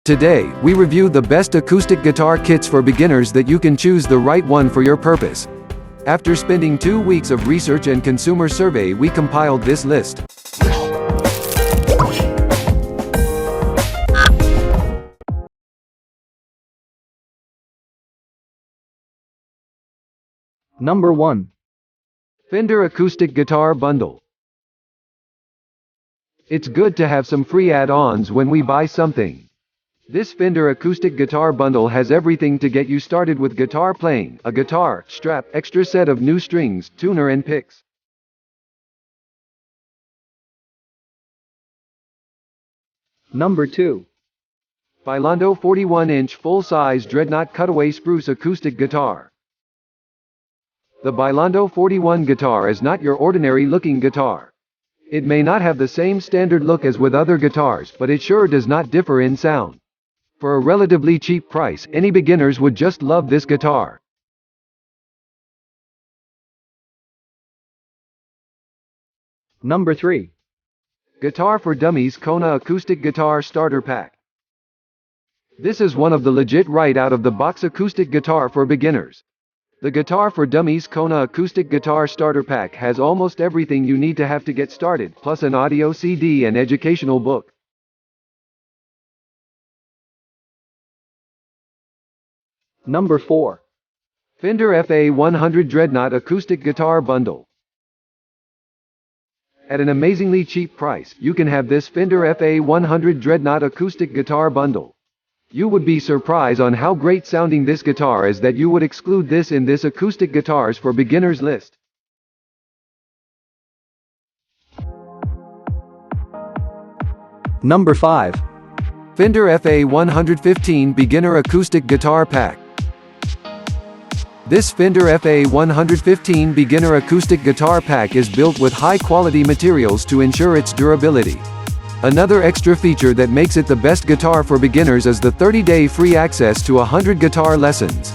Today, we review the best acoustic guitar kits for beginners that you can choose the right one for your purpose. After spending 2 weeks of research and consumer survey, we compiled this list. Number 1. Fender Acoustic Guitar Bundle. It's good to have some free add-ons when we buy something. This Fender Acoustic Guitar Bundle has everything to get you started with guitar playing: a guitar, strap, extra set of new strings, tuner and picks. Number 2. Bailando 41-inch full-size Dreadnought cutaway spruce acoustic guitar. The Bailando 41 guitar is not your ordinary-looking guitar. It may not have the same standard look as with other guitars, but it sure does not differ in sound. For a relatively cheap price, any beginners would just love this guitar. Number 3. Guitar for Dummies Kona Acoustic Guitar Starter Pack. This is one of the legit right-out-of-the-box acoustic guitar for beginners. The Guitar for Dummies Kona Acoustic Guitar Starter Pack has almost everything you need to have to get started, plus an audio CD and educational book. Number 4. Fender FA115 Dreadnought Acoustic Guitar Bundle. At an amazingly cheap price, you can have this Fender FA115 Dreadnought Acoustic Guitar Bundle. You would be surprised on how great sounding this guitar is that you would exclude this in this acoustic guitars for beginners list. Number 5. Fender FA115 Beginner Acoustic Guitar Pack. This Fender FA115 Beginner Acoustic Guitar Pack is built with high-quality materials to ensure its durability. Another extra feature that makes it the best guitar for beginners is the 30-day free access to 100 guitar lessons.